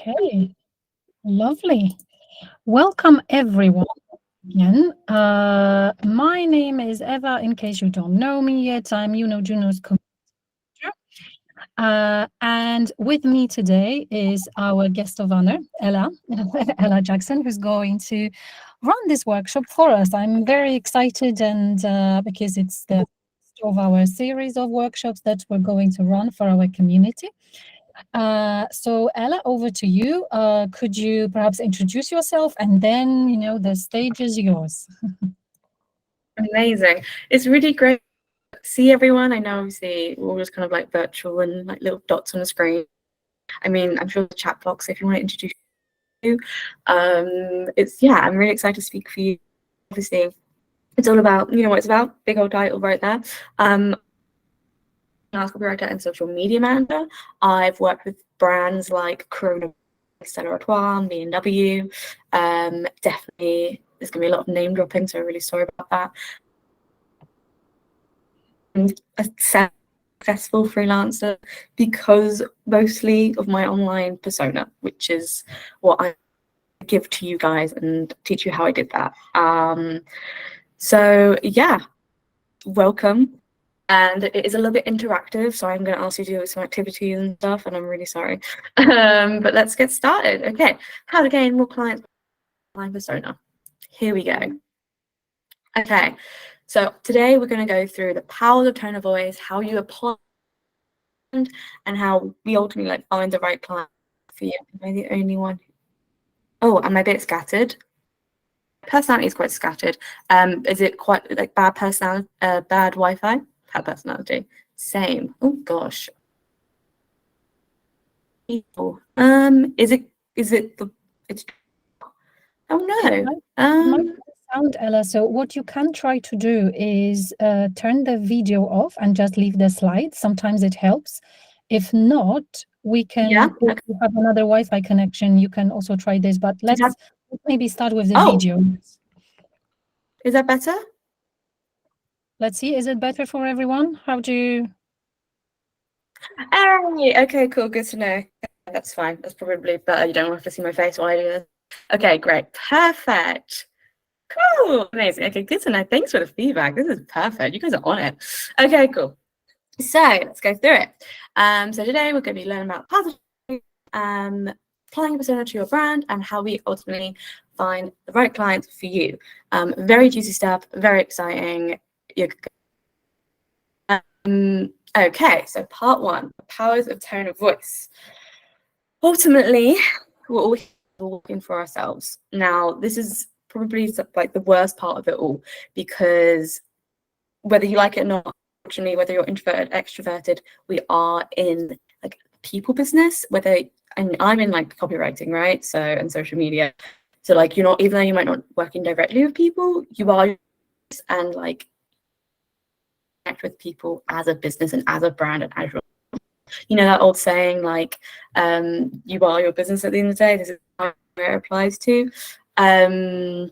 Okay, lovely. Welcome everyone again. My name is Eva. In case you don't know me yet, I'm YunoJuno's computer. And with me today is our guest of honor, Ella, Ella Jackson, who's going to run this workshop for us. I'm very excited, and because it's the first of our series of workshops that we're going to run for our community. So Ella, over to you. Could you perhaps introduce yourself, and then, the stage is yours. Amazing. It's really great to see everyone. I know obviously we're all just kind of like virtual and like little dots on the screen. I mean, I'm sure the chat box, if you want to introduce you. I'm really excited to speak for you. Obviously, it's all about, you know what it's about, big old title right there. As copywriter and social media manager, I've worked with brands like Corona, Stella Artois, B&W. Definitely, there's going to be a lot of name dropping, so I'm really sorry about that. A successful freelancer because mostly of my online persona, which is what I give to you guys and teach you how I did that. So yeah, welcome. And it is a little bit interactive, so I'm going to ask you to do some activities and stuff, and I'm really sorry. But let's get started. Okay, how to gain more clients online persona. Here we go. Okay, so today we're going to go through the powers of tone of voice, how you apply, and how we ultimately find the right client for you. Am I the only one? Oh, am I a bit scattered? Personality is quite scattered. Is it quite like bad personality, bad Wi-Fi? Bad personality. Same. Oh gosh. People. Is it the? It's. Oh no. Sound, Ella. So what you can try to do is turn the video off and just leave the slides. Sometimes it helps. If not, we can if you have another Wi-Fi connection. You can also try this, but let's maybe start with the video. Is that better? Let's see. Is it better for everyone? How do you? Okay, cool. Good to know. That's fine. That's probably better. You don't have to see my face while I do this. Okay, great. Perfect. Cool. Amazing. Okay, good to know. Thanks for the feedback. This is perfect. You guys are on it. Okay, cool. So let's go through it. So today we're going to be learning about positive applying persona to your brand and how we ultimately find the right clients for you. Very juicy stuff. Very exciting. Okay, so part one, powers of tone of voice. Ultimately, we're all looking for ourselves. Now, this is probably like the worst part of it all, because whether you like it or not, unfortunately, whether you're introverted, extroverted, we are in like people business, and I'm in like copywriting, right? So, and social media. So like, you're not, even though you might not working directly with people, you are, and like connect with people as a business and as a brand and as your, you know, that old saying, like, you are your business at the end of the day. This is where it applies to. So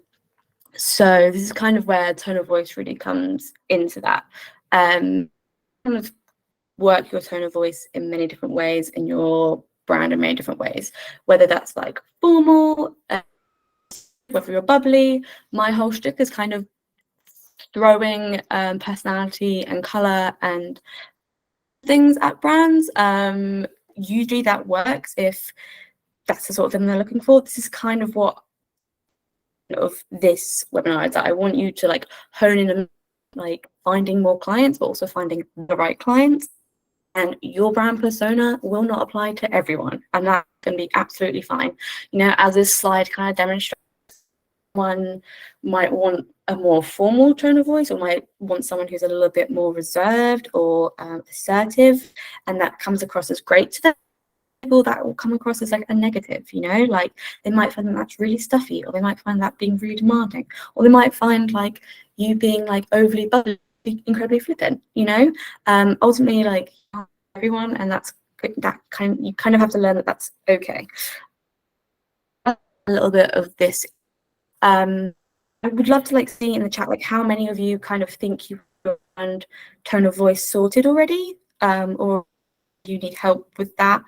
this is kind of where tone of voice really comes into that. Kind of work your tone of voice in many different ways in your brand in many different ways, whether that's like formal, whether you're bubbly. My whole shtick is kind of throwing personality and color and things at brands. Usually that works if that's the sort of thing they're looking for. This is kind of what of this webinar is that I want you to like hone in on like finding more clients, but also finding the right clients. And your brand persona will not apply to everyone, and that's going to be absolutely fine. You know, as this slide kind of demonstrates, one might want a more formal tone of voice, or might want someone who's a little bit more reserved or assertive, and that comes across as great to them. People that will come across as like a negative, you know, like they might find that that's really stuffy, or they might find that being really demanding, or they might find like you being like overly bubbly, incredibly flippant, you know. Ultimately, like everyone, and that's that you kind of have to learn that that's okay. A little bit of this. I would love to like see in the chat like how many of you kind of think you and tone of voice sorted already, or you need help with that.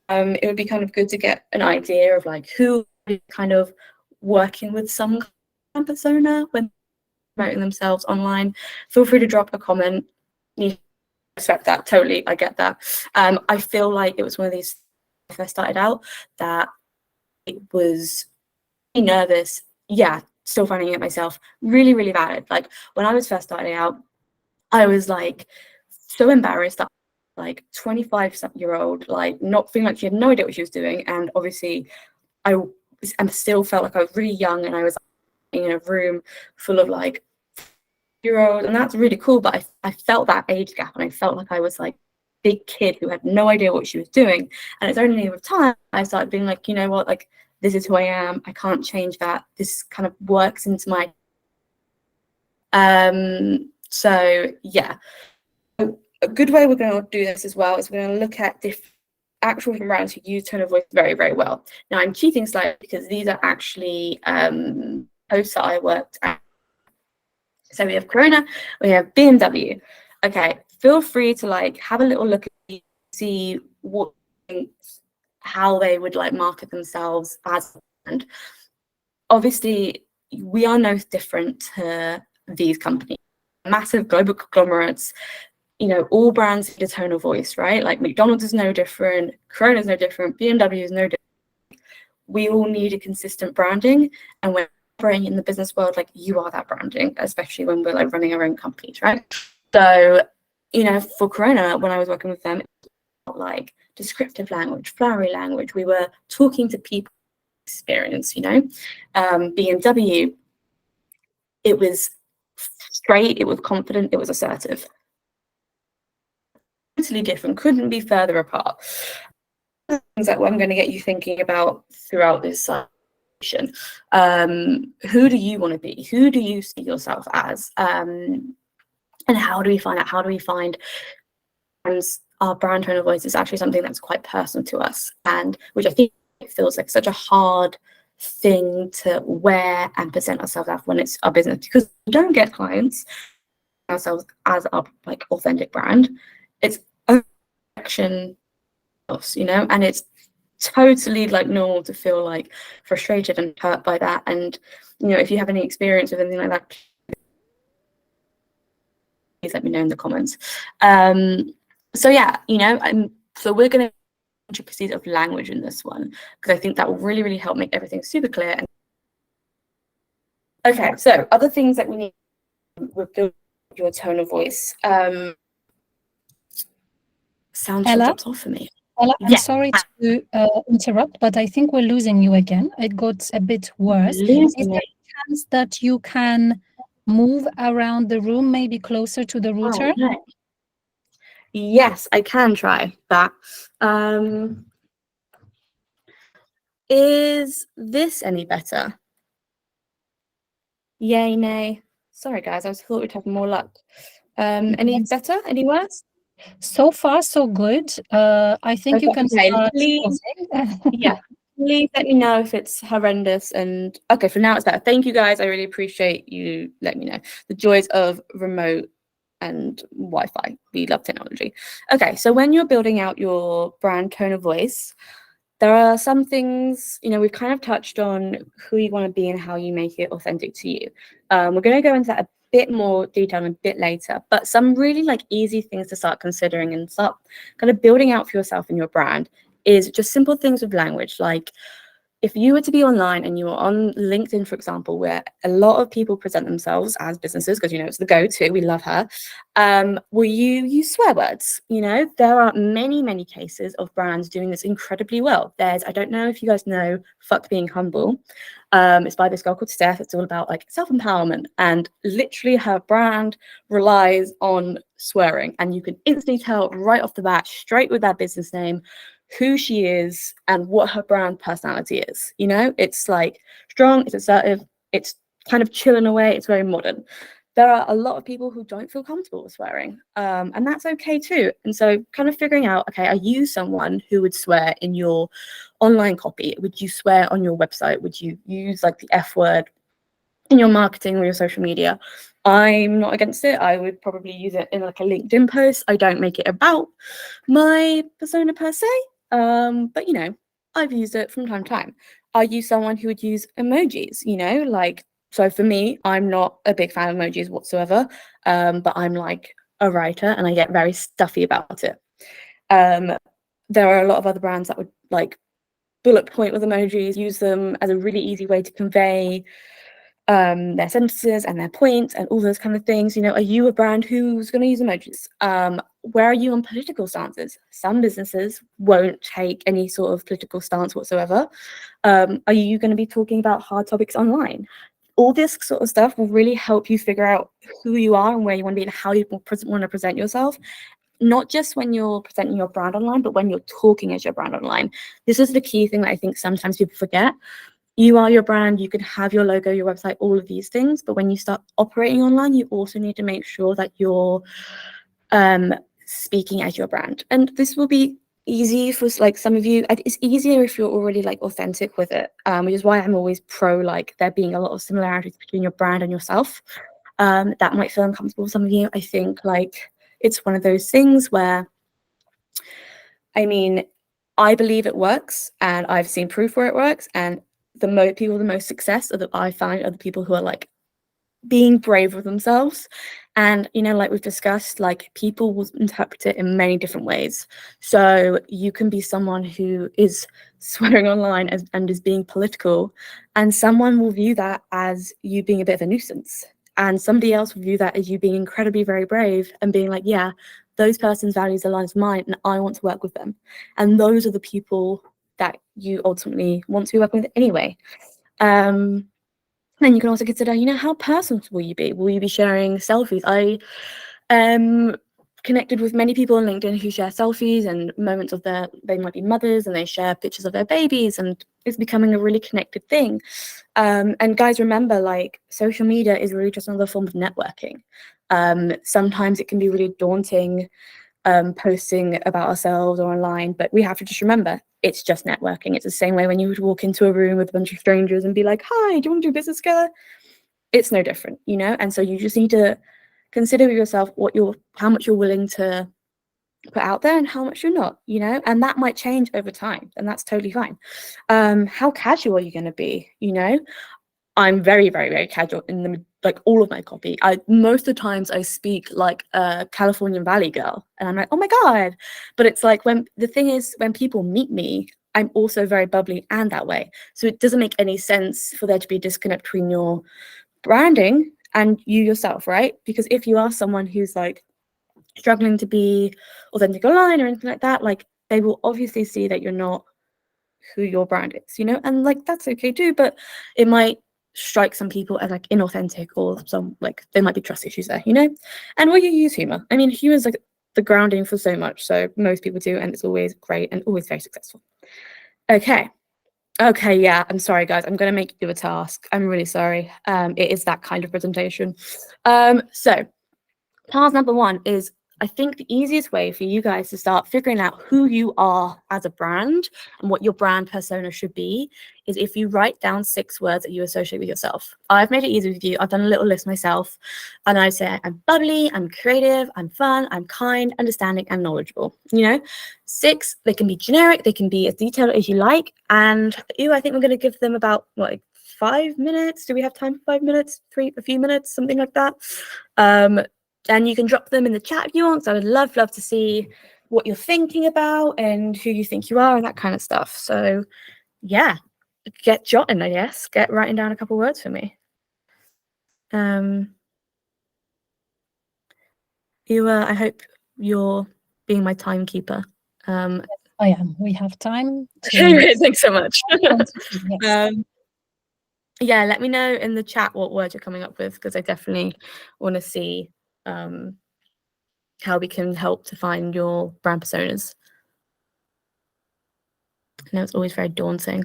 it would be kind of good to get an idea of like who is kind of working with some kind of persona when promoting themselves online. Feel free to drop a comment. You expect that, totally, I get that. I feel like it was one of these when I first started out that it was nervous, yeah, still finding it myself, really, really valid. Like when I was first starting out, I was like so embarrassed that like 25-year-old, like not feeling like she had no idea what she was doing. And obviously I still felt like I was really young, and I was in a room full of like year old, and that's really cool, but I felt that age gap, and I felt like I was like big kid who had no idea what she was doing. And it's only with time I started being like, you know what, like this is who I am, I can't change that, this kind of works into my so yeah. A good way we're going to do this as well is we're going to look at actual different brands who use tone of voice very, very well. Now I'm cheating slightly because these are actually posts that I worked at. So we have Corona, we have BMW. Okay, feel free to like have a little look at see what how they would like market themselves as a brand. Obviously, we are no different to these companies, massive global conglomerates. You know, all brands need a tone of voice, right? Like McDonald's is no different, Corona is no different, BMW is no different. We all need a consistent branding, and when in the business world, like you are that branding, especially when we're like running our own companies, right? So, you know, for Corona, when I was working with them, it was like descriptive language, flowery language. We were talking to people experience, you know. BMW, it was straight, it was confident, it was assertive. Totally different, couldn't be further apart. Things that I'm going to get you thinking about throughout this session. Who do you want to be? Who do you see yourself as? And how do we find out? How do we find our brand tone of voice is actually something that's quite personal to us, and which I think feels like such a hard thing to wear and present ourselves as when it's our business, because we don't get clients ourselves as our like authentic brand. It's a action, you know, and it's totally like normal to feel like frustrated and hurt by that. And you know, if you have any experience with anything like that, please let me know in the comments. So yeah, you know, so we're going to intricacies of language in this one, because I think that will really, really help make everything super clear. Okay, so other things that we need with your tone of voice. Sound Ella? drops off for me. Ella, I'm sorry to interrupt, but I think we're losing you again. It got a bit worse. Is there a chance that you can move around the room, maybe closer to the router? Oh, no. Yes, I can try that. Is this any better? Yay, nay. Sorry, guys, I thought we'd have more luck. Any better? Any worse? So far, so good. I think you can start. Please, yeah, please let me know if it's horrendous. And okay, for now it's better. Thank you, guys. I really appreciate you letting me know the joys of remote and Wi-Fi. We love technology. Okay, so when you're building out your brand tone of voice, there are some things, you know, we've kind of touched on who you want to be and how you make it authentic to you. We're going to go into that a bit more detail a bit later, but some really like easy things to start considering and start kind of building out for yourself and your brand is just simple things with language. Like if you were to be online and you were on LinkedIn, for example, where a lot of people present themselves as businesses, because, you know, it's the go-to, we love her, will you use swear words? You know, there are many, many cases of brands doing this incredibly well. There's, I don't know if you guys know, Fuck Being Humble. It's by this girl called Steph. It's all about like self-empowerment, and literally her brand relies on swearing, and you can instantly tell right off the bat, straight with that business name, who she is and what her brand personality is. You know, it's like strong, it's assertive, it's kind of chill in a way, it's very modern. There are a lot of people who don't feel comfortable with swearing, and that's okay too. And so kind of figuring out, okay, are you someone who would swear in your online copy? Would you swear on your website? Would you use like the F word in your marketing or your social media? I'm not against it. I would probably use it in like a LinkedIn post. I don't make it about my persona per se. But, you know, I've used it from time to time. Are you someone who would use emojis, you know, like, so for me, I'm not a big fan of emojis whatsoever, but I'm like a writer and I get very stuffy about it. There are a lot of other brands that would like bullet point with emojis, use them as a really easy way to convey their sentences and their points and all those kind of things. You know, are you a brand who's going to use emojis? Where are you on political stances? Some businesses won't take any sort of political stance whatsoever. Are you going to be talking about hard topics online? All this sort of stuff will really help you figure out who you are and where you want to be and how you want to present yourself. Not just when you're presenting your brand online, but when you're talking as your brand online. This is the key thing that I think sometimes people forget. You are your brand, you can have your logo, your website, all of these things, but when you start operating online, you also need to make sure that you're speaking as your brand. And this will be easy for like some of you. It's easier if you're already like authentic with it, which is why I'm always pro like there being a lot of similarities between your brand and yourself. That might feel uncomfortable for some of you. I think like it's one of those things where, I mean, I believe it works and I've seen proof where it works, and the people with the most success that I find are the people who are like being brave with themselves. And, you know, like we've discussed, like people will interpret it in many different ways. So you can be someone who is swearing online and is being political, and someone will view that as you being a bit of a nuisance. And somebody else will view that as you being incredibly very brave and being like, yeah, those person's values align with mine and I want to work with them. And those are the people that you ultimately want to be working with anyway. Then you can also consider, you know, how personal will you be? Will you be sharing selfies? I connected with many people on LinkedIn who share selfies and moments of they might be mothers and they share pictures of their babies, and it's becoming a really connected thing. And guys, remember, like, social media is really just another form of networking. Sometimes it can be really daunting posting about ourselves or online, but we have to just remember it's just networking. It's the same way when you would walk into a room with a bunch of strangers and be like, hi, do you want to do business together? It's no different, you know? And so you just need to consider with yourself how much you're willing to put out there and how much you're not, you know? And that might change over time, and that's totally fine. How casual are you going to be, you know? I'm very, very, very casual in like all of my copy. Most of the times I speak like a Californian Valley girl, and I'm like, oh my God. But it's like when people meet me, I'm also very bubbly and that way. So it doesn't make any sense for there to be a disconnect between your branding and you yourself, right? Because if you are someone who's like struggling to be authentic online or anything like that, like they will obviously see that you're not who your brand is, you know, and like that's okay too, but it might strike some people as like inauthentic, or some like there might be trust issues there, you know. And will you use humor? I mean, humor is like the grounding for so much, so most people do, and it's always great and always very successful. Okay, yeah, I'm sorry guys, I'm gonna make you do a task. I'm really sorry. It is that kind of presentation. So task number 1 is, I think the easiest way for you guys to start figuring out who you are as a brand and what your brand persona should be is if you write down 6 words that you associate with yourself. I've made it easy with you. I've done a little list myself, and I say I'm bubbly, I'm creative, I'm fun, I'm kind, understanding, and knowledgeable. You know, 6, they can be generic, they can be as detailed as you like. And I think we're going to give them about like 5 minutes. Do we have time for 5 minutes? A few minutes, something like that. And you can drop them in the chat if you want. So I would love to see what you're thinking about and who you think you are and that kind of stuff. So yeah, get jotting, I guess. Get writing down a couple words for me. I hope you're being my timekeeper. I am. We have time Okay, thanks so much. Yes. Yeah, let me know in the chat what words you're coming up with, because I definitely want to see how we can help to find your brand personas. I know it's always very daunting.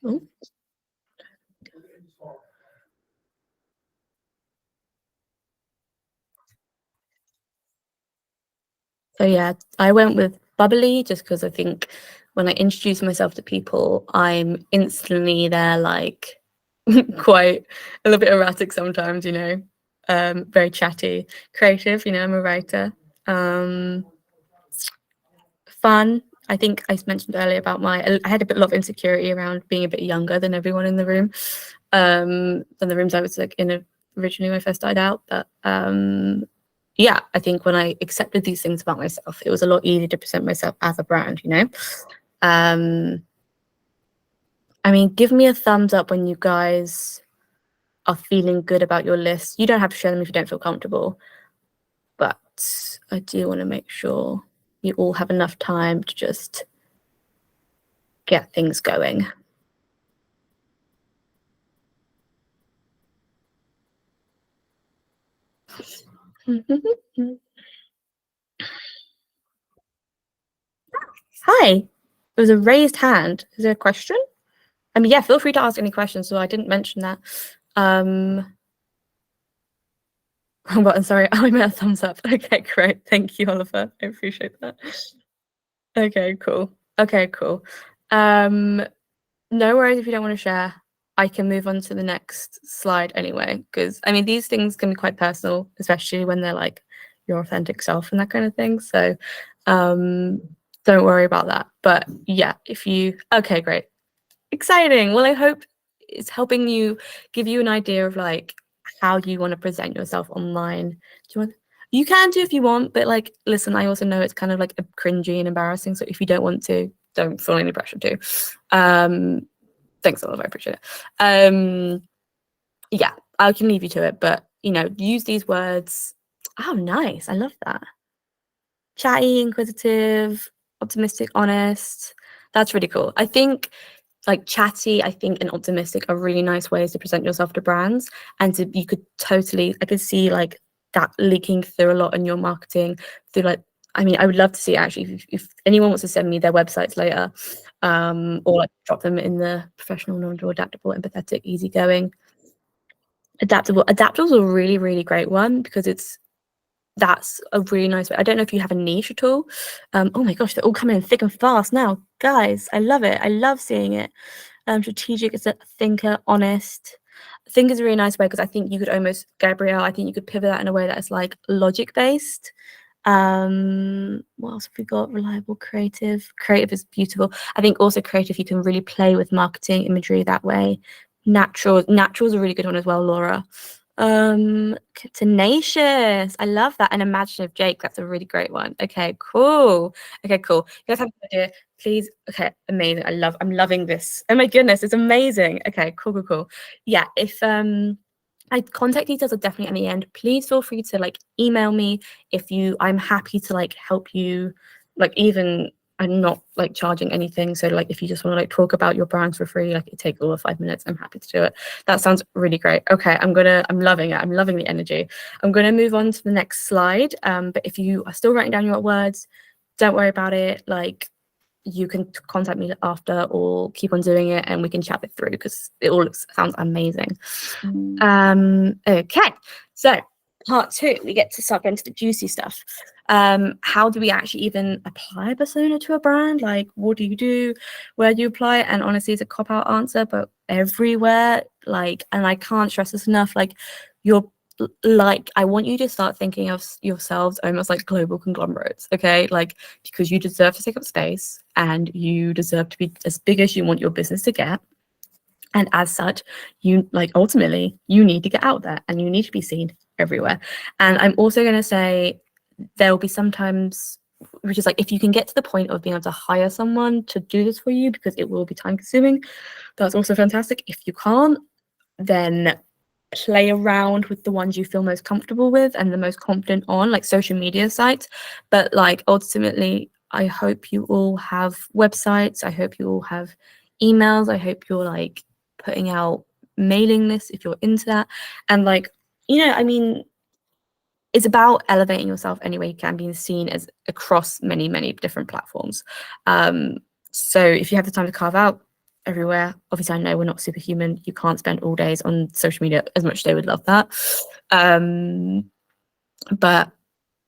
Ooh. So yeah, I went with bubbly just because I think when I introduce myself to people, I'm instantly there, like quite a little bit erratic sometimes, you know, very chatty, creative, you know, I'm a writer, fun. I think I mentioned earlier about I had a lot of insecurity around being a bit younger than everyone in the room, than the rooms I was like in originally when I first started out. But yeah, I think when I accepted these things about myself, it was a lot easier to present myself as a brand, you know. I mean, give me a thumbs up when you guys are feeling good about your list. You don't have to share them if you don't feel comfortable, but I do want to make sure you all have enough time to just get things going. Hi, there was a raised hand. Is there a question? I mean, yeah, feel free to ask any questions. So I didn't mention that. But I'm sorry, I meant a thumbs up. Okay, great. Thank you, Oliver. I appreciate that. Okay, cool. Okay, cool. No worries if you don't want to share. I can move on to the next slide anyway, because I mean, these things can be quite personal, especially when they're like your authentic self and that kind of thing. So don't worry about that. But yeah, okay, great. Exciting. Well, I hope it's helping you, give you an idea of like how you want to present yourself online. You can do if you want, but like, listen, I also know it's kind of like a cringy and embarrassing. So if you don't want to, don't feel any pressure to. Thanks, Oliver. I appreciate it. Yeah, I can leave you to it, but you know, use these words. Oh, nice. I love that. Chatty, inquisitive, optimistic, honest. That's really cool. I think like chatty, I think, and optimistic are really nice ways to present yourself to brands. And you could totally, I could see like that leaking through a lot in your marketing through like, I mean, I would love to see actually if anyone wants to send me their websites later, or like drop them in the professional, knowledgeable, adaptable, empathetic, easygoing. Adaptable. Adaptable is a really, really great one because that's a really nice way. I don't know if you have a niche at all. Oh my gosh, they're all coming in thick and fast now. Guys, I love it. I love seeing it. Strategic is a thinker, honest. I think is a really nice way because I think you could almost, Gabrielle, I think you could pivot that in a way that is like logic based. What else have we got? Reliable, creative. Creative is beautiful. I think also creative, you can really play with marketing imagery that way. Natural is a really good one as well, Laura. Tenacious, I love that. And imaginative, Jake, that's a really great one. Okay, cool. Okay, cool. You guys have an idea, please. Okay, amazing. I'm loving this. Oh my goodness, it's amazing. Okay, cool. Yeah, if my contact details are definitely at the end. Please feel free to like email me I'm happy to like help you, like even I'm not like charging anything. So like if you just want to like talk about your brand for free, like it takes over 5 minutes, I'm happy to do it. That sounds really great. Okay, I'm loving it. I'm loving the energy. I'm gonna move on to the next slide. But if you are still writing down your words, don't worry about it. Like you can contact me after or keep on doing it and we can chat it through because it all sounds amazing. Okay, so part 2, we get to start getting to the juicy stuff. How do we actually even apply a persona to a brand? Like, what do you do? Where do you apply it? And honestly, it's a cop-out answer, but everywhere. Like, and I can't stress this enough. Like, I want you to start thinking of yourselves almost like global conglomerates, okay? Like, because you deserve to take up space and you deserve to be as big as you want your business to get. And as such, ultimately, you need to get out there and you need to be seen everywhere. And I'm also going to say there will be sometimes, which is like, if you can get to the point of being able to hire someone to do this for you, because it will be time consuming, that's also fantastic. If you can't, then play around with the ones you feel most comfortable with and the most confident on, like social media sites. But like ultimately, I hope you all have websites. I hope you all have emails. I hope you're like putting out mailing lists if you're into that. And like, I mean, it's about elevating yourself any way you can, being seen as across many, many different platforms. So if you have the time to carve out everywhere, obviously I know we're not superhuman. You can't spend all days on social media as much as they would love that. But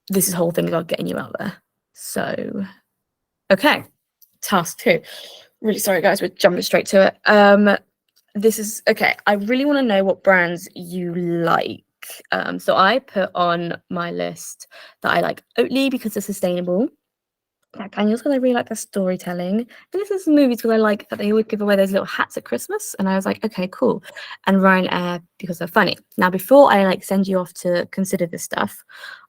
this whole thing about getting you out there. So, okay. task two. Really sorry, guys, we're jumping straight to it. This is okay. I really want to know what brands you like. So I put on my list that I like Oatly because they're sustainable. Jack Daniels because I really like their storytelling. And this is movies because I like that they always give away those little hats at Christmas. And I was like, okay, cool. And Ryanair because they're funny. Now, before I like send you off to consider this stuff,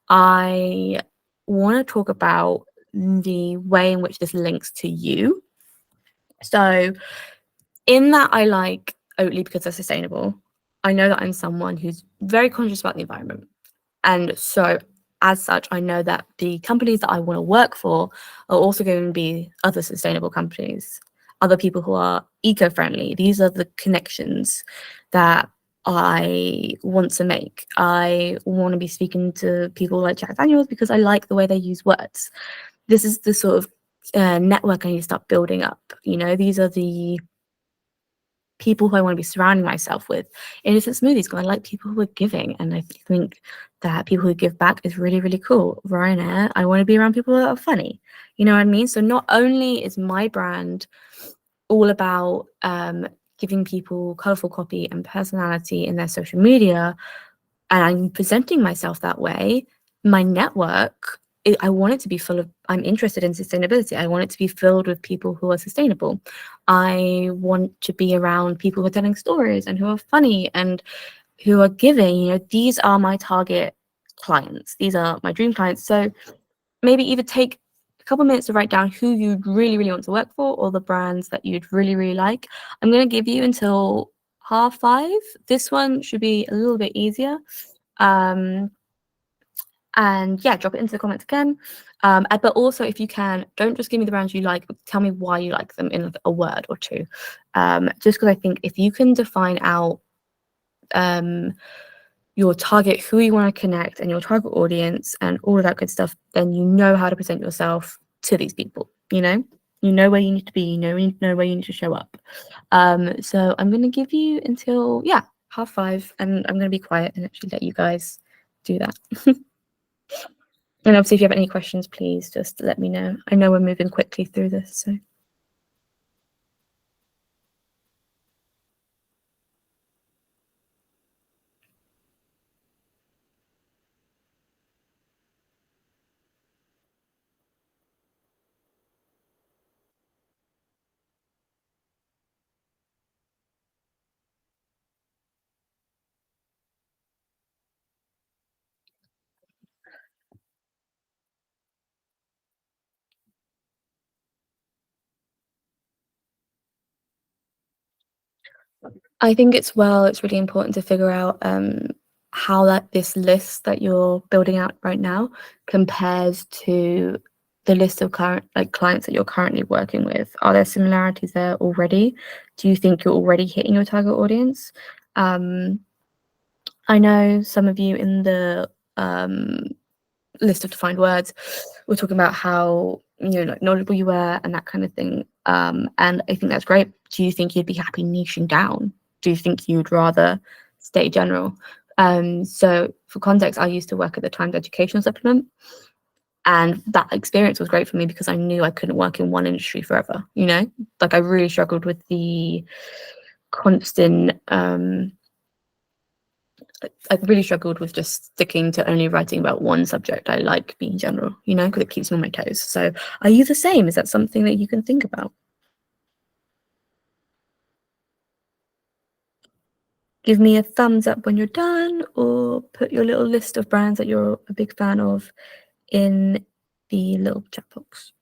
I want to talk about the way in which this links to you. So in that I like Oatly because they're sustainable. I know that I'm someone who's very conscious about the environment. And so as such, I know that the companies that I want to work for are also going to be other sustainable companies, other people who are eco-friendly. These are the connections that I want to make. I want to be speaking to people like Jack Daniels because I like the way they use words. This is the sort of network I need to start building up. You know, these are the people who I want to be surrounding myself with. And it's smoothies because I like people who are giving, and I think that people who give back is really, really cool. Ryanair, I want to be around people that are funny. You know what I mean? So not only is my brand all about giving people colorful copy and personality in their social media, and I'm presenting myself that way, my network, I want it to be full of, I'm interested in sustainability. I want it to be filled with people who are sustainable. I want to be around people who are telling stories and who are funny and who are giving. You know, these are my target clients. These are my dream clients. So maybe either take a couple minutes to write down who you really, really want to work for or the brands that you'd really, really like. I'm going to give you until 5:30. This one should be a little bit easier. And yeah, drop it into the comments again. But also, if you can, don't just give me the brands you like, tell me why you like them in a word or two. Just because I think if you can define out your target, who you want to connect, and your target audience, and all of that good stuff, then you know how to present yourself to these people. You know where you need to be. You know where you need to show up. So I'm going to give you until 5:30, and I'm going to be quiet and actually let you guys do that. And obviously, if you have any questions, please just let me know. I know we're moving quickly through this, so. I think it's really important to figure out how this list that you're building out right now compares to the list of current clients that you're currently working with. Are there similarities there already? Do you think you're already hitting your target audience? I know some of you in the list of defined words we're talking about how knowledgeable you were and that kind of thing, and I think that's great. Do you think you'd be happy niching down? Do you think you'd rather stay general? So for context, I used to work at the Times Educational Supplement, and that experience was great for me because I knew I couldn't work in one industry forever. I really struggled with the constant I really struggled with just sticking to only writing about one subject. I like being general, because it keeps me on my toes. So are you the same? Is that something that you can think about? Give me a thumbs up when you're done, or put your little list of brands that you're a big fan of in the little chat box.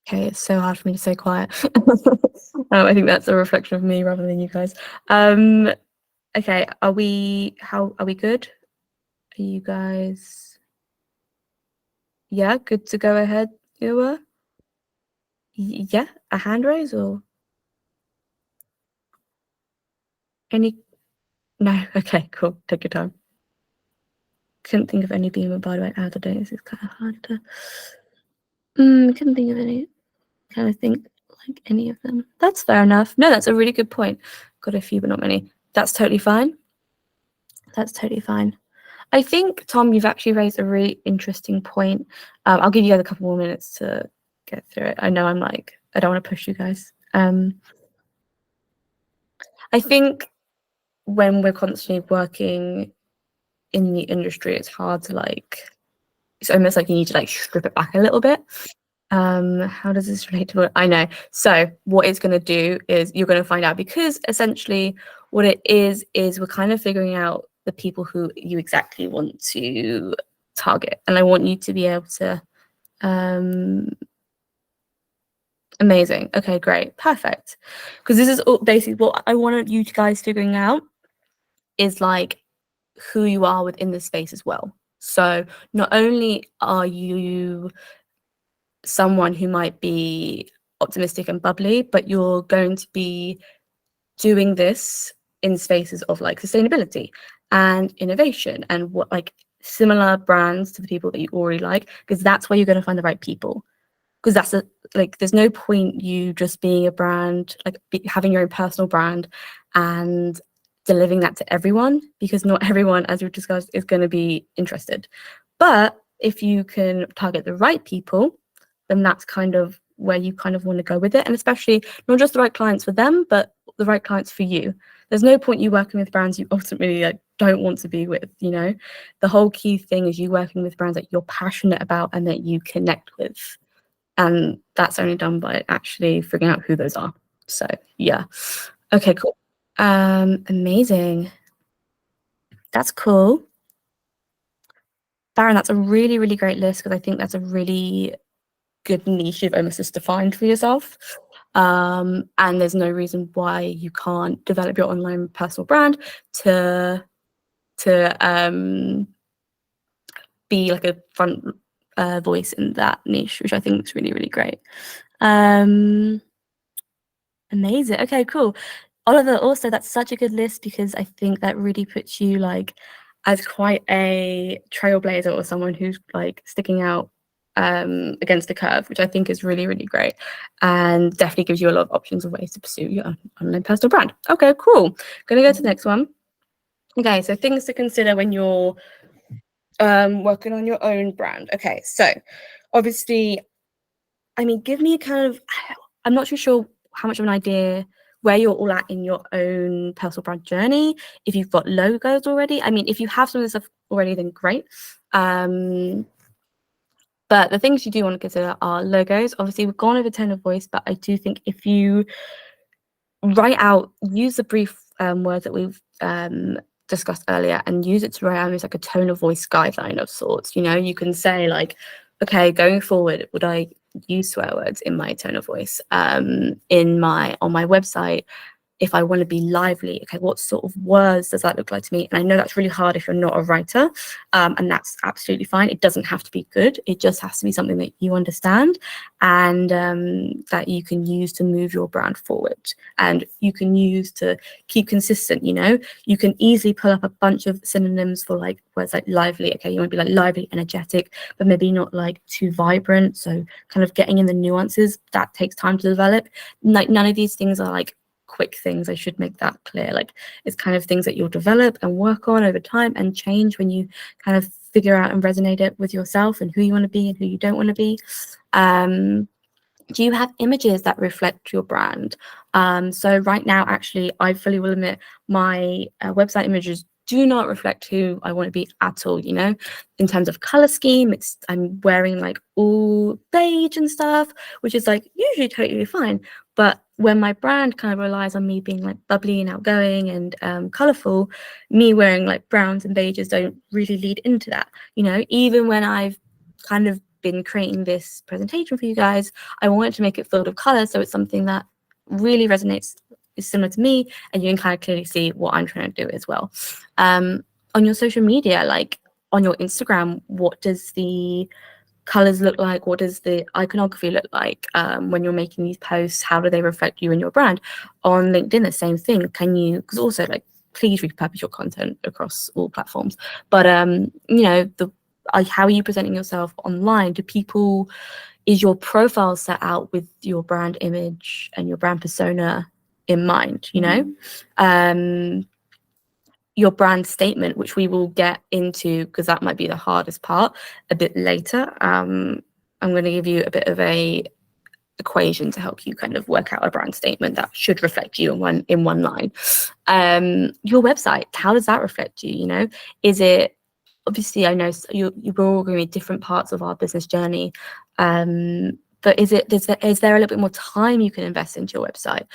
Okay, it's so hard for me to stay quiet. I think that's a reflection of me rather than you guys. Okay, are we good? Are you guys, yeah, good to go ahead, Ewa? Yeah, a hand raise or any? No, okay, cool. Take your time. Couldn't think of any being, by the way, out of date. This is kind of hard to. Couldn't think of any. Kind of think like any of them. That's fair enough. No, that's a really good point. Got a few, but not many. That's totally fine. That's totally fine. I think, Tom, you've actually raised a really interesting point. I'll give you guys a couple more minutes to get through it. I know I'm like, I don't want to push you guys. I think when we're constantly working in the industry, it's hard to like, it's almost like you need to like strip it back a little bit. How does this relate to what I know? So what it's going to do is you're going to find out, because essentially what it is we're kind of figuring out the people who you exactly want to target. And I want you to be able to, amazing. Okay, great. Perfect. Because this is all basically what I want you guys figuring out is like who you are within the space as well. So not only are you someone who might be optimistic and bubbly, but you're going to be doing this in spaces of like sustainability and innovation and what like similar brands to the people that you already like, because that's where you're going to find the right people. Because that's like there's no point you just being a brand, like having your own personal brand and delivering that to everyone, because not everyone, as we've discussed, is going to be interested. But if you can target the right people, then that's kind of where you kind of want to go with it. And especially not just the right clients for them, but the right clients for you. There's no point you working with brands you ultimately like don't want to be with, you know. The whole key thing is you working with brands that you're passionate about and that you connect with. And that's only done by actually figuring out who those are. So yeah. Okay, cool. Amazing. That's cool. Baron, that's a really, really great list, because I think that's a really good niche you've almost just defined for yourself. And there's no reason why you can't develop your online personal brand to be like a front voice in that niche, which I think is really, really great. Amazing. Okay, cool. Oliver, also, that's such a good list, because I think that really puts you like as quite a trailblazer or someone who's like sticking out against the curve, which I think is really, really great, and definitely gives you a lot of options of ways to pursue your online personal brand. Okay, cool. Gonna go to the next one. Okay, so things to consider when you're working on your own brand. Okay, so obviously, I mean, give me a kind of, I'm not too sure how much of an idea where you're all at in your own personal brand journey. If you've got logos already, I mean, if you have some of this stuff already, then great. But the things you do want to consider are logos. Obviously, we've gone over tone of voice, but I do think if you write out, use the brief words that we've discussed earlier and use it to write out as like a tone of voice guideline of sorts. You know, you can say like, okay, going forward, would I use swear words in my tone of voice on my website? If I want to be lively, okay, what sort of words does that look like to me? And I know that's really hard if you're not a writer, and that's absolutely fine. It doesn't have to be good. It just has to be something that you understand and that you can use to move your brand forward, and you can use to keep consistent. You know, you can easily pull up a bunch of synonyms for like words like lively. Okay, you want to be like lively, energetic, but maybe not like too vibrant. So kind of getting in the nuances, that takes time to develop. Like none of these things are like quick things. I should make that clear. Like it's kind of things that you'll develop and work on over time and change when you kind of figure out and resonate it with yourself and who you want to be and who you don't want to be. Do you have images that reflect your brand? So right now, actually, I fully will admit my website images do not reflect who I want to be at all, you know, in terms of color scheme. I'm wearing like all beige and stuff, which is like usually totally fine. But when my brand kind of relies on me being like bubbly and outgoing and colorful, me wearing like browns and beiges don't really lead into that, you know, even when I've kind of been creating this presentation for you guys, I wanted to make it filled with color, so it's something that really resonates, is similar to me, and you can kind of clearly see what I'm trying to do as well. On your social media, like on your Instagram, what does the colors look like? What does the iconography look like when you're making these posts? How do they reflect you and your brand? On LinkedIn, the same thing. Can you, because also like, please repurpose your content across all platforms. But you know, how are you presenting yourself online? Is your profile set out with your brand image and your brand persona in mind? You know, your brand statement, which we will get into because that might be the hardest part a bit later. I'm going to give you a bit of a equation to help you kind of work out a brand statement that should reflect you in one line. Your website, how does that reflect you? You know, is it, obviously I know you're all going to be different parts of our business journey, but is there a little bit more time you can invest into your website?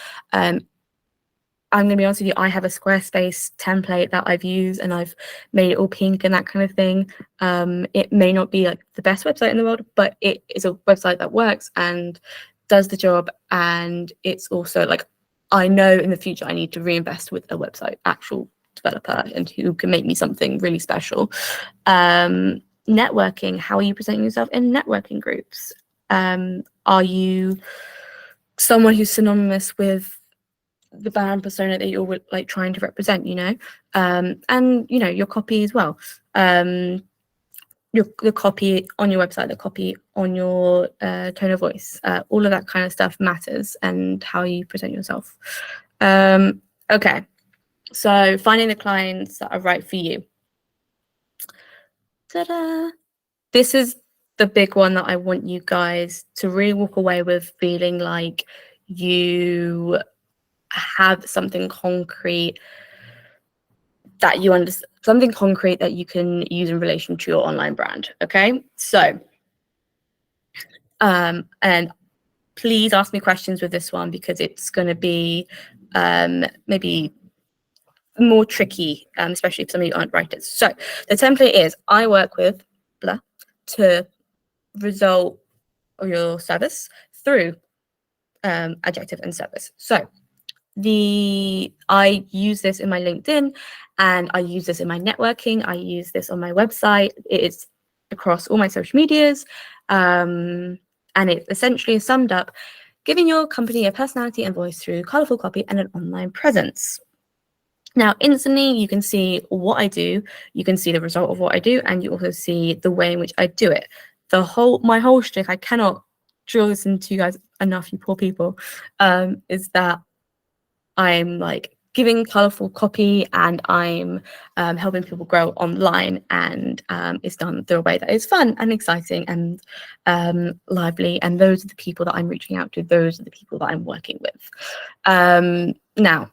I'm going to be honest with you, I have a Squarespace template that I've used and I've made it all pink and that kind of thing. It may not be like the best website in the world, but it is a website that works and does the job. And it's also like, I know in the future I need to reinvest with a website actual developer and who can make me something really special. Networking, how are you presenting yourself in networking groups? Are you someone who's synonymous with the brand persona that you're like trying to represent, you know? And you know, your copy as well. The copy on your website, the copy on your tone of voice, all of that kind of stuff matters, and how you present yourself. Okay, so finding the clients that are right for you. Ta-da! This is the big one that I want you guys to really walk away with feeling like you have something concrete that you understand, something concrete that you can use in relation to your online brand. Okay, so and please ask me questions with this one because it's going to be maybe more tricky, especially if some of you aren't writers. So the template is, I work with blah to result of your service through adjective and service. So I use this in my LinkedIn and I use this in my networking. I use this on my website. It is across all my social medias. And it essentially is summed up, giving your company a personality and voice through colorful copy and an online presence. Now, instantly, you can see what I do. You can see the result of what I do, and you also see the way in which I do it. My whole shtick, I cannot drill this into you guys enough, you poor people, is that I'm like giving colorful copy and I'm helping people grow online, and it's done through a way that is fun and exciting and lively. And those are the people that I'm reaching out to. Those are the people that I'm working with. Now,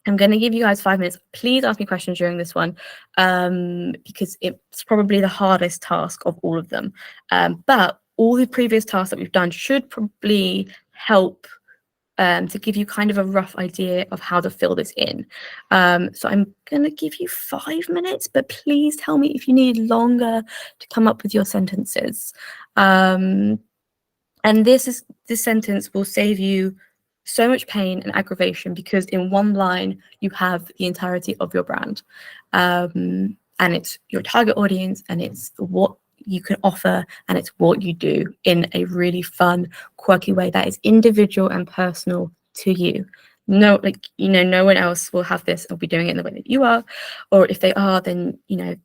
I'm going to give you guys 5 minutes. Please ask me questions during this one because it's probably the hardest task of all of them. But all the previous tasks that we've done should probably help to give you kind of a rough idea of how to fill this in. So I'm going to give you 5 minutes, but please tell me if you need longer to come up with your sentences. And this sentence will save you so much pain and aggravation because in one line you have the entirety of your brand, and it's your target audience, and it's what you can offer, and it's what you do in a really fun, quirky way that is individual and personal to you. No, like, you know, no one else will have this or be doing it in the way that you are, or if they are, then, you know,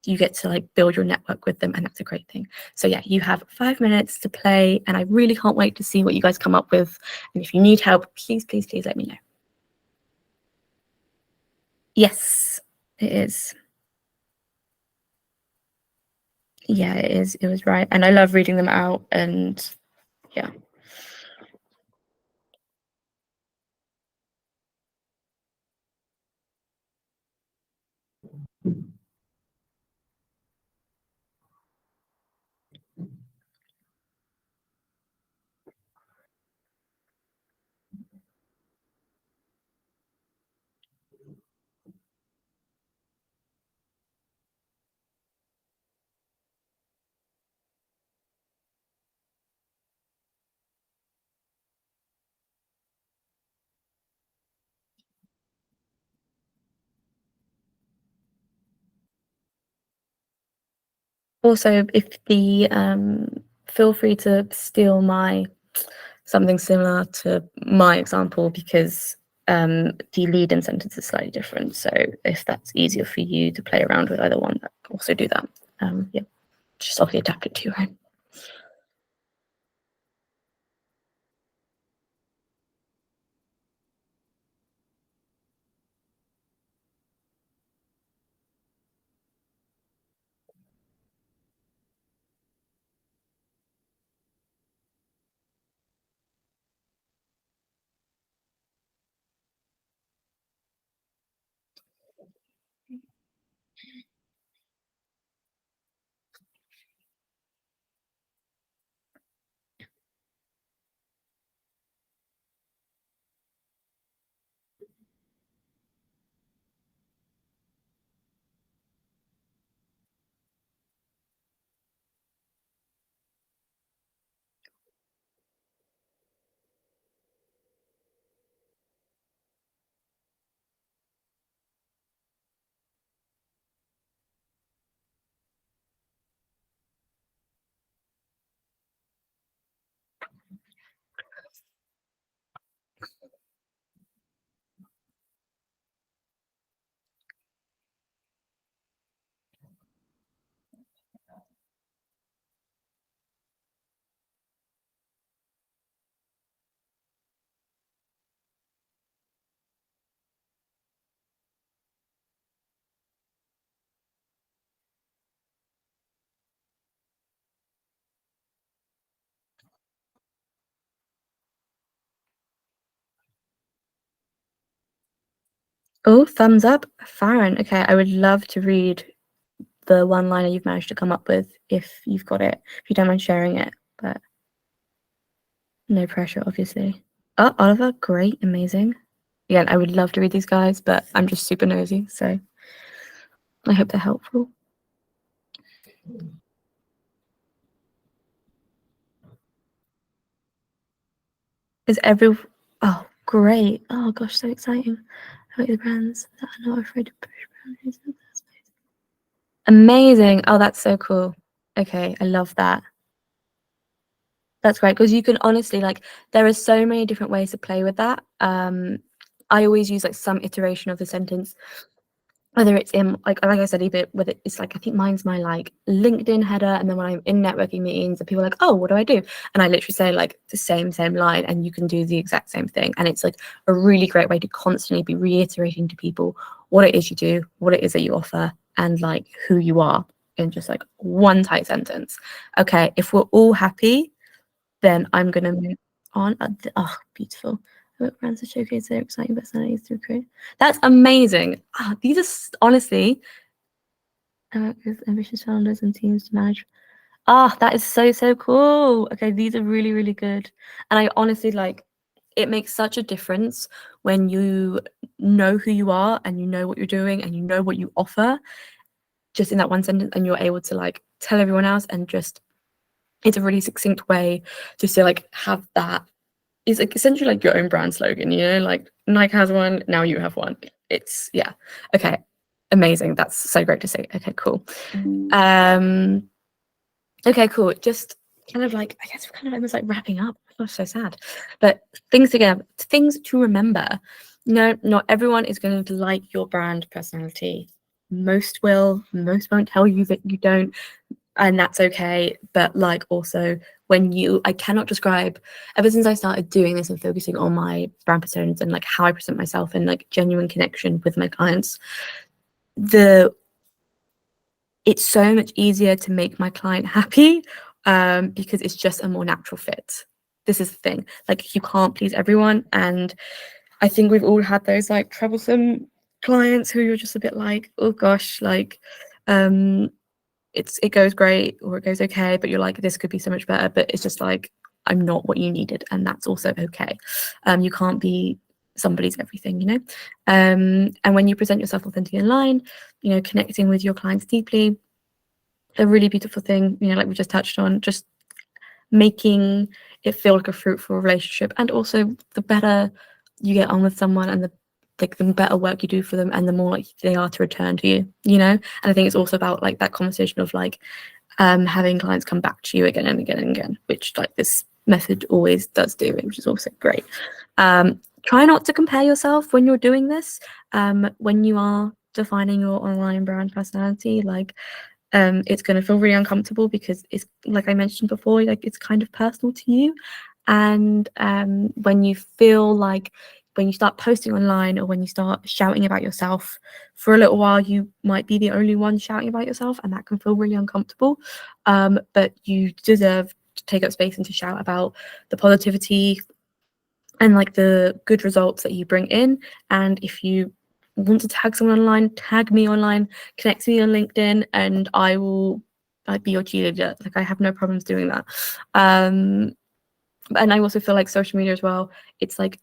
you get to like build your network with them, and that's a great thing. So yeah, you have 5 minutes to play, and I really can't wait to see what you guys come up with. And if you need help, please, please, please let me know. Yes, it is. Yeah, it is. It was right. And I love reading them out, and yeah. Also, if the feel free to steal something similar to my example, because the lead-in sentence is slightly different. So if that's easier for you to play around with either one, also do that. Yeah, just obviously adapt it to your own. Oh, thumbs up, Farron. Okay, I would love to read the one-liner you've managed to come up with if you've got it. If you don't mind sharing it, but no pressure, obviously. Oh, Oliver, great, amazing. Again, I would love to read these guys, but I'm just super nosy, so I hope they're helpful. Oh, great. Oh gosh, so exciting. How the brands that are not afraid to push boundaries in that space. Amazing. Oh, that's so cool. Okay, I love that. That's great, because you can honestly, like, there are so many different ways to play with that. I always use like some iteration of the sentence, whether it's in like I said, either whether it's like, I think mine's my like LinkedIn header, and then when I'm in networking meetings and people are like, oh, what do I do? And I literally say like the same line, and you can do the exact same thing. And it's like a really great way to constantly be reiterating to people what it is you do, what it is that you offer, and like who you are in just like one tight sentence. Okay, if we're all happy, then I'm gonna move on. Oh, beautiful. What brands to showcase their exciting personalities through create. That's amazing. These are honestly with ambitious founders and teams to manage. That is so cool. Okay, these are really good. And I honestly, like, it makes such a difference when you know who you are and you know what you're doing and you know what you offer just in that one sentence, and you're able to like tell everyone else, and just it's a really succinct way just to like have that. It's like essentially like your own brand slogan, you know, like Nike has one, now you have one. It's yeah. Okay, amazing. That's so great to see. Okay, cool. Okay, cool. Just kind of like, I guess we're kind of almost like wrapping up. Oh, so sad. But things to remember. You know, not everyone is going to like your brand personality. Most will, most won't tell you that you don't, and that's okay. But like also I cannot describe, ever since I started doing this and focusing on my brand personas and like how I present myself and like genuine connection with my clients, it's so much easier to make my client happy because it's just a more natural fit. This is the thing, like you can't please everyone, and I think we've all had those like troublesome clients who you're just a bit like, oh gosh, like it goes great or it goes okay, but you're like, this could be so much better, but it's just like, I'm not what you needed, and that's also okay. You can't be somebody's everything, you know. And when you present yourself authentically online, you know, connecting with your clients deeply, a really beautiful thing, you know, like we just touched on, just making it feel like a fruitful relationship. And also the better you get on with someone, and the better work you do for them, and the more like they are to return to you, you know. And I think it's also about like that conversation of like having clients come back to you again and again and again, which like this method always does do, which is also great. Try not to compare yourself when you're doing this, when you are defining your online brand personality. Like, it's going to feel really uncomfortable because it's, like I mentioned before, like it's kind of personal to you. And when you feel like, when you start posting online or when you start shouting about yourself for a little while, you might be the only one shouting about yourself, and that can feel really uncomfortable. But you deserve to take up space and to shout about the positivity and like the good results that you bring in. And if you want to tag someone online, tag me online, connect me on LinkedIn, and I will be your cheerleader. Like, I have no problems doing that. And I also feel like social media as well, it's like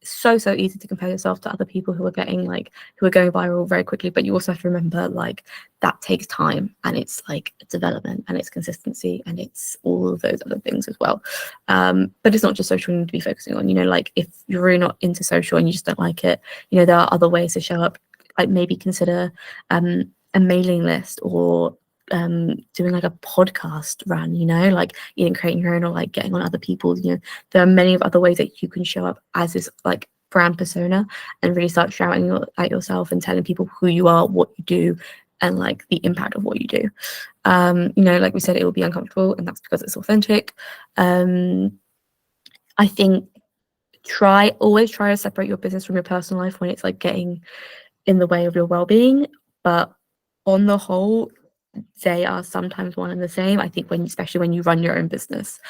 so easy to compare yourself to other people who are going viral very quickly. But you also have to remember, like, that takes time, and it's like development, and it's consistency, and it's all of those other things as well. But it's not just social you need to be focusing on. Like, if you're really not into social and you just don't like it, there are other ways to show up. Like, maybe consider a mailing list, or doing like a podcast run, like even creating your own, or like getting on other people's. There are many other ways that you can show up as this like brand persona and really start shouting at yourself and telling people who you are, what you do, and like the impact of what you do. Like we said, it will be uncomfortable, and that's because it's authentic. I think always try to separate your business from your personal life when it's like getting in the way of your well-being. But on the whole, they are sometimes one and the same. I think especially when you run your own business.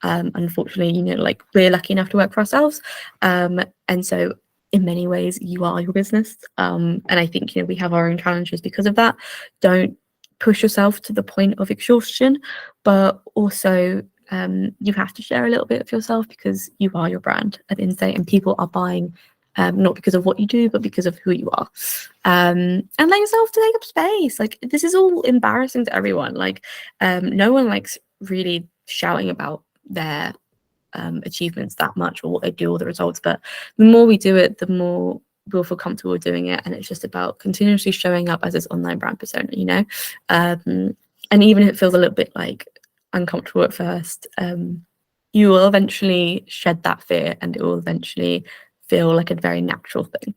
Unfortunately, like, we're lucky enough to work for ourselves, and so in many ways you are your business. And I think we have our own challenges because of that. Don't push yourself to the point of exhaustion, but also you have to share a little bit of yourself, because you are your brand at the end of the day, and people are buying not because of what you do, but because of who you are. And let yourself to take up space. Like, this is all embarrassing to everyone. Like, no one likes really shouting about their achievements that much, or what they do, or the results. But the more we do it, the more we'll feel comfortable doing it. And it's just about continuously showing up as this online brand persona, and even if it feels a little bit like uncomfortable at first, you will eventually shed that fear, and it will eventually feel like a very natural thing.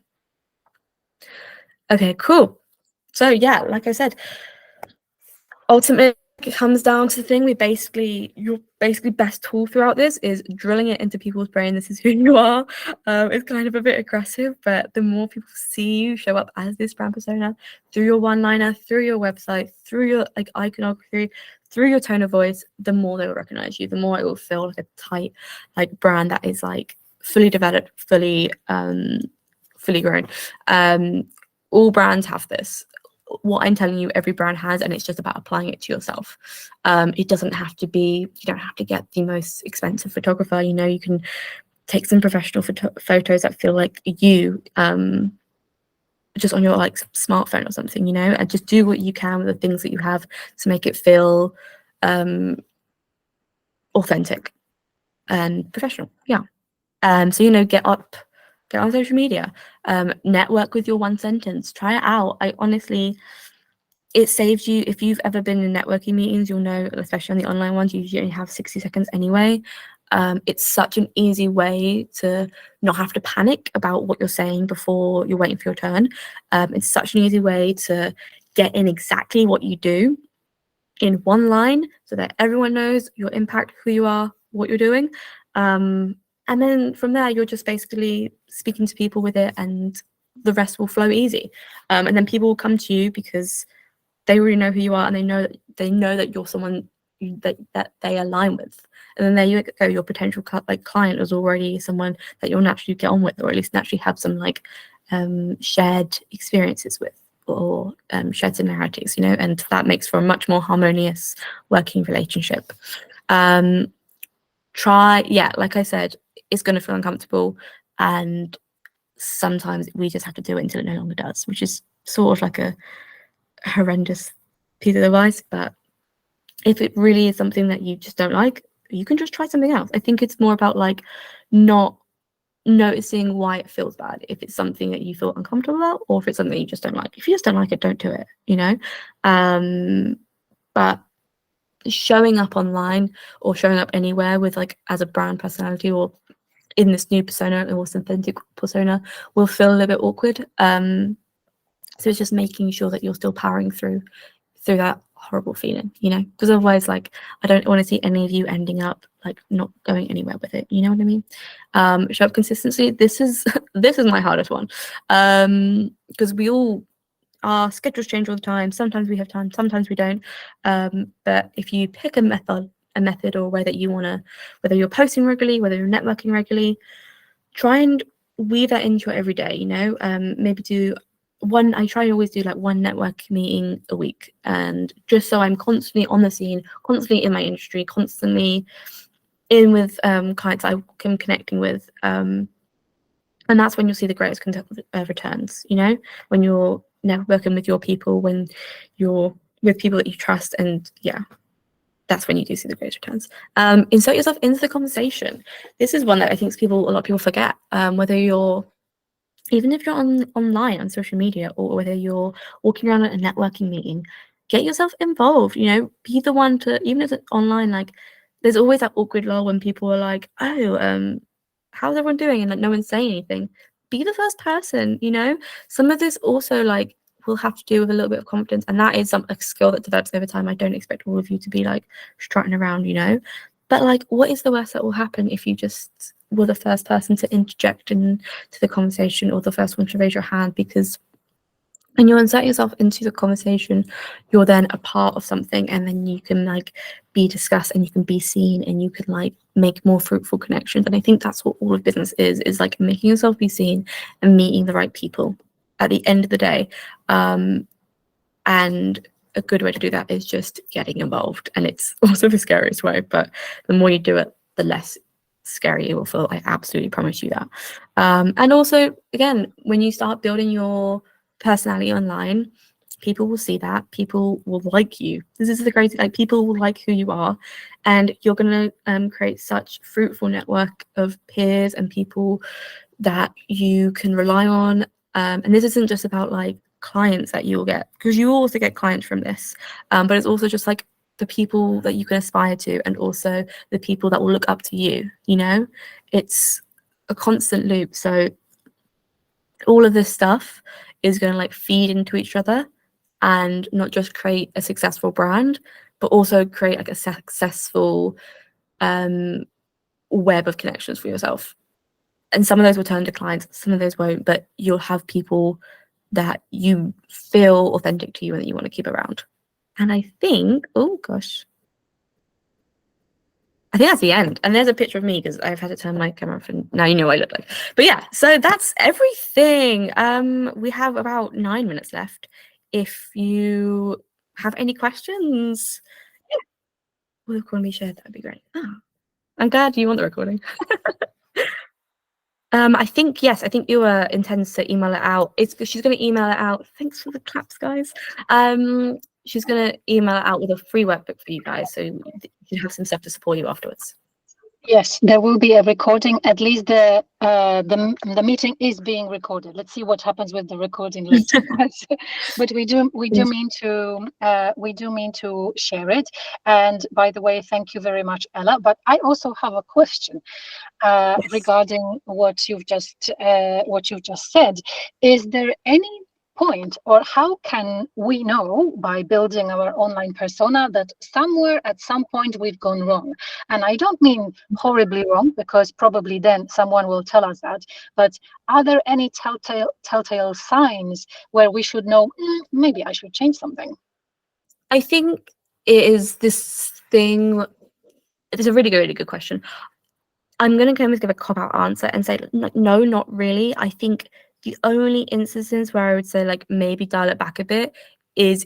Okay, cool. So yeah, like I said, ultimately it comes down to the thing. Your best tool throughout this is drilling it into people's brain. This is who you are. It's kind of a bit aggressive, but the more people see you show up as this brand persona through your one-liner, through your website, through your like iconography, through your tone of voice, the more they will recognize you, the more it will feel like a tight like brand that is like fully developed, fully grown. All brands have this. What I'm telling you, every brand has, and it's just about applying it to yourself. It doesn't have to be, you don't have to get the most expensive photographer. You can take some professional photos that feel like you, just on your like smartphone or something, and just do what you can with the things that you have to make it feel authentic and professional. Yeah. So get on social media, network with your one sentence, try it out. It saves you. If you've ever been in networking meetings, you'll know, especially on the online ones, you usually only have 60 seconds anyway. It's such an easy way to not have to panic about what you're saying before you're waiting for your turn. It's such an easy way to get in exactly what you do in one line, so that everyone knows your impact, who you are, what you're doing. And then from there, you're just basically speaking to people with it, and the rest will flow easy. And then people will come to you because they already know who you are, and they know that you're someone that they align with. And then there you go, your potential client is already someone that you'll naturally get on with, or at least naturally have some like shared experiences with, or shared similarities, and that makes for a much more harmonious working relationship. Like I said, it's going to feel uncomfortable, and sometimes we just have to do it until it no longer does, which is sort of like a horrendous piece of advice. But if it really is something that you just don't like, you can just try something else. I think it's more about like not noticing why it feels bad, if it's something that you feel uncomfortable about, or if it's something you just don't like. If you just don't like it, don't do it, but showing up online or showing up anywhere with like as a brand personality or in this new persona or synthetic persona will feel a little bit awkward. So it's just making sure that you're still powering through that horrible feeling, you know, because otherwise, like, I don't want to see any of you ending up like not going anywhere with it. You know what I mean? Show up consistency. This is this is my hardest one, because we all, our schedules change all the time. Sometimes we have time, sometimes we don't. But if you pick a method or way that you want to, whether you're posting regularly, whether you're networking regularly, try and weave that into your everyday, you know. Maybe do one, I try to always do like one network meeting a week, and just so I'm constantly on the scene, constantly in my industry, constantly in with clients I'm connecting with, and that's when you'll see the greatest returns, you know, when you're networking with your people, when you're with people that you trust, and yeah, that's when you do see the greatest returns. Insert yourself into the conversation. This is one that I think a lot of people forget, whether you're, even if you're online on social media, or whether you're walking around at a networking meeting, get yourself involved, you know, be the one to, even if it's online, like there's always that awkward lull when people are like, oh, how's everyone doing? And like no one's saying anything. Be the first person, you know. Some of this also like will have to do with a little bit of confidence, and that is a skill that develops over time. I don't expect all of you to be like strutting around, you know, but like, what is the worst that will happen if you just were the first person to interject into the conversation, or the first one to raise your hand? Because when you insert yourself into the conversation, you're then a part of something, and then you can like be discussed, and you can be seen, and you can like make more fruitful connections. And I think that's what all of business is like, making yourself be seen and meeting the right people at the end of the day. And a good way to do that is just getting involved. And it's also the scariest way, but the more you do it, the less scary it will feel. I absolutely promise you that. And also, again, when you start building your personality online, people will see that, people will like you. This is the crazy, like, people will like who you are, and you're going to create such fruitful network of peers and people that you can rely on. And this isn't just about like clients that you will get, because you will also get clients from this, but it's also just like the people that you can aspire to, and also the people that will look up to you, you know. It's a constant loop. So all of this stuff is going to like feed into each other, and not just create a successful brand, but also create like a successful web of connections for yourself. And some of those will turn to clients, some of those won't, but you'll have people that you feel authentic to you and that you want to keep around. And I think, oh gosh, I think that's the end. And there's a picture of me, because I've had to turn my camera off, and now you know what I look like. But yeah, so that's everything. We have about 9 minutes left. If you have any questions, yeah, will the recording be shared? That'd be great. Oh, I'm glad you want the recording. I think, yes, I think Ua intends to email it out. She's going to email it out. Thanks for the claps, guys. She's going to email it out with a free workbook for you guys, so you have some stuff to support you afterwards. Yes, there will be a recording. At least the meeting is being recorded. Let's see what happens with the recording later. But we do mean to share it. And by the way, thank you very much, Ella. But I also have a question regarding what you've just said. Is there any point, or how can we know by building our online persona that somewhere at some point we've gone wrong? And I don't mean horribly wrong, because probably then someone will tell us that, but are there any telltale signs where we should know, maybe I should change something? I think it is this thing. It's a really good question. I'm going to kind of give a cop-out answer and say, no, not really. I think the only instances where I would say like maybe dial it back a bit is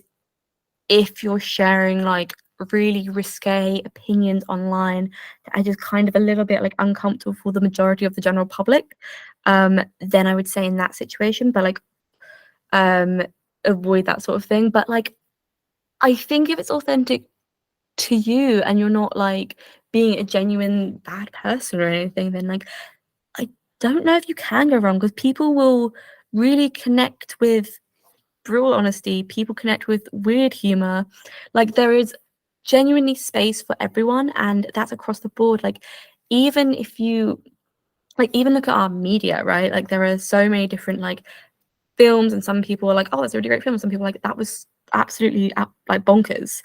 if you're sharing like really risque opinions online that are just kind of a little bit like uncomfortable for the majority of the general public. Then I would say in that situation, but like avoid that sort of thing. But like, I think if it's authentic to you and you're not like being a genuine bad person or anything, then like, I don't know if you can go wrong, because people will really connect with brutal honesty. People connect with weird humor. Like, there is genuinely space for everyone, and that's across the board. Like, even if you even look at our media, right? Like, there are so many different like films, and some people are like, oh, that's a really great film. Some people are like, that was absolutely like bonkers.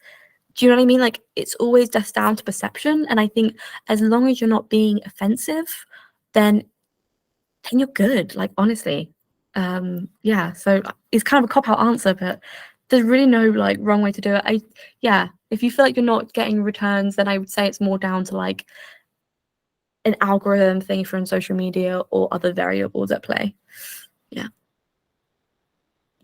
Do you know what I mean? Like, it's always just down to perception. And I think as long as you're not being offensive, then you're good. Like, honestly. Yeah. So it's kind of a cop-out answer, but there's really no like wrong way to do it. If you feel like you're not getting returns, then I would say it's more down to like an algorithm thing from social media or other variables at play. Yeah.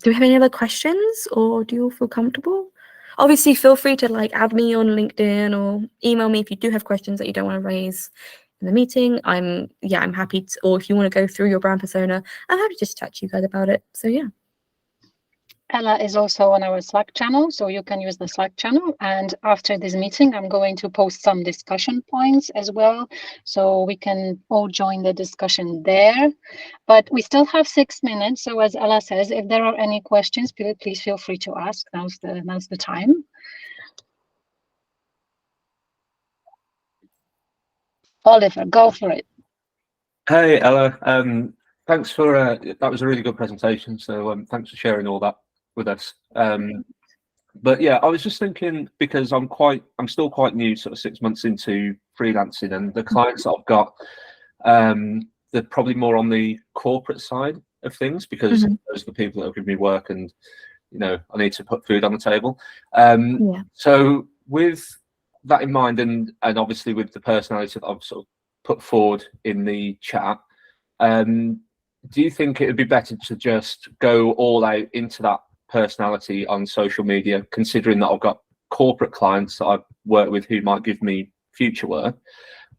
Do we have any other questions, or do you all feel comfortable? Obviously, feel free to like add me on LinkedIn or email me if you do have questions that you don't want to raise in the meeting. I'm happy to, or if you want to go through your brand persona, I'm happy to just chat to you guys about it. So yeah. Ella is also on our Slack channel, so you can use the Slack channel. And after this meeting, I'm going to post some discussion points as well, so we can all join the discussion there. But we still have 6 minutes. So as Ella says, if there are any questions, please feel free to ask. Now's the time. Oliver, go for it. Hey, Ella. Thanks for that was a really good presentation. So thanks for sharing all that with us. But yeah, I was just thinking, because I'm still quite new, sort of 6 months into freelancing, and the clients that I've got, they're probably more on the corporate side of things, because those are the people that will give me work, and I need to put food on the table. So with that in mind, and obviously with the personality that I've sort of put forward in the chat, do you think it would be better to just go all out into that personality on social media, considering that I've got corporate clients that I've worked with who might give me future work,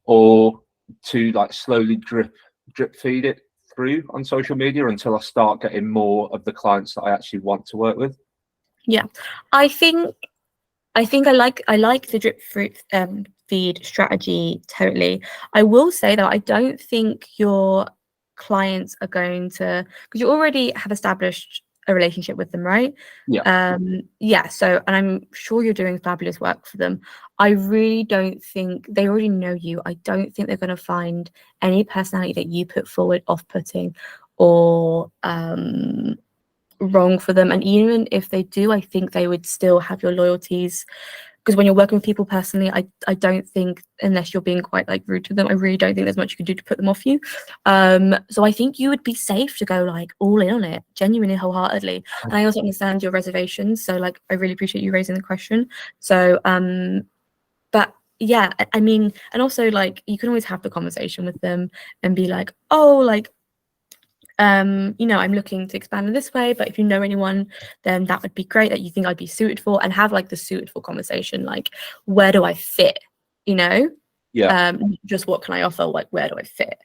or to like slowly drip feed it through on social media until I start getting more of the clients that I actually want to work with? Yeah, I think I like the drip feed strategy totally. I will say though, I don't think your clients are going to, because you already have established a relationship with them, right? Yeah. So, and I'm sure you're doing fabulous work for them. I really don't think they already know you. I don't think they're going to find any personality that you put forward off-putting or wrong for them. And even if they do, I think they would still have your loyalties, because when you're working with people personally, I don't think, unless you're being quite like rude to them, I really don't think there's much you can do to put them off you. So I think you would be safe to go like all in on it, genuinely, wholeheartedly. And I also understand your reservations, so like I really appreciate you raising the question. So but yeah, I mean, and also like you can always have the conversation with them and be like, oh, like I'm looking to expand in this way, but if you know anyone, then that would be great, that you think I'd be suited for, and have like the suited for conversation, like, where do I fit? Just what can I offer? Like, where do I fit?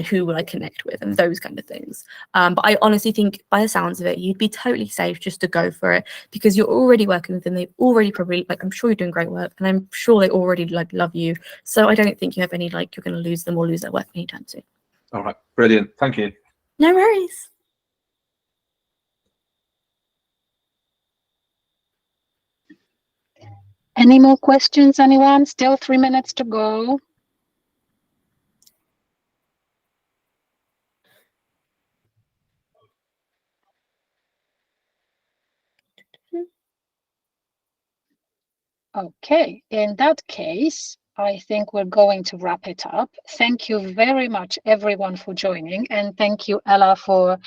Who will I connect with? And those kind of things. But I honestly think, by the sounds of it, you'd be totally safe just to go for it, because you're already working with them. They already probably, like, I'm sure you're doing great work, and I'm sure they already like love you. So I don't think you have any like you're going to lose them or lose their work anytime soon. All right, brilliant. Thank you. No worries. Any more questions, anyone? Still 3 minutes to go. Okay, in that case, I think we're going to wrap it up. Thank you very much, everyone, for joining. And thank you, Ella, for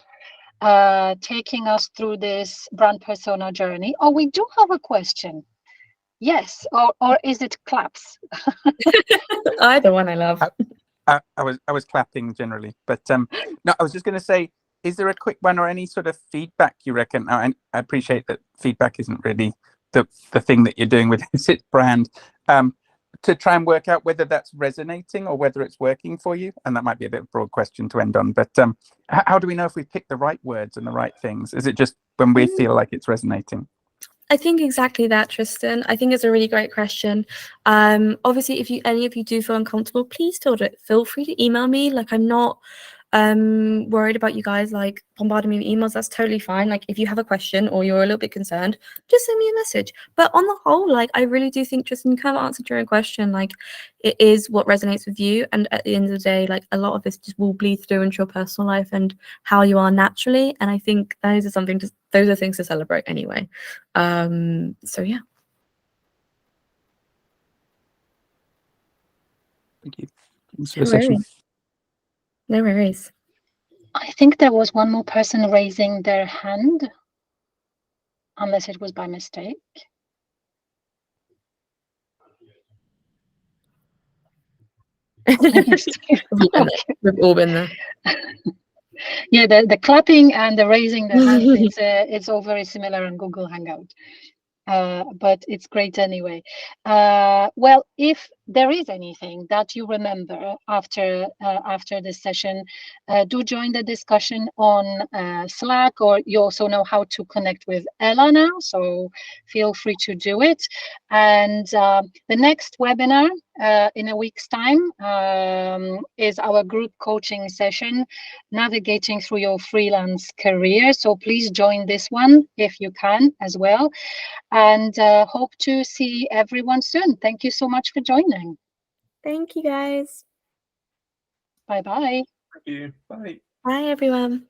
taking us through this brand persona journey. Oh, we do have a question. Yes, or is it claps? Either one I love. I was clapping generally, but no, I was just going to say, is there a quick one or any sort of feedback you reckon? Now, I appreciate that feedback isn't really the thing that you're doing with its brand, to try and work out whether that's resonating or whether it's working for you. And that might be a bit of a broad question to end on, but how do we know if we pick the right words and the right things? Is it just when we feel like it's resonating? I think exactly that, Tristan. I think it's a really great question. Obviously, if any of you do feel uncomfortable, please feel free to email me. Like, I'm not worried about you guys like bombarding me with emails, that's totally fine. Like if you have a question or you're a little bit concerned, just send me a message. But on the whole, like I really do think, Tristan, you kind of answered your own question. Like it is what resonates with you, and at the end of the day, like a lot of this just will bleed through into your personal life and how you are naturally. And I think those are things to celebrate anyway. So yeah. Thank you. Thanks for the session. No worries. I think there was one more person raising their hand, unless it was by mistake. We've all been there. Yeah, the clapping and the raising the hand, it's all very similar on Google Hangout. But it's great anyway. Well, if there is anything that you remember after this session, do join the discussion on Slack, or you also know how to connect with Ella now, so feel free to do it. And the next webinar in a week's time is our group coaching session, navigating through your freelance career. So please join this one if you can as well. And hope to see everyone soon. Thank you so much for joining. Thank you, guys. Bye-bye. Thank you. Bye. Bye, everyone.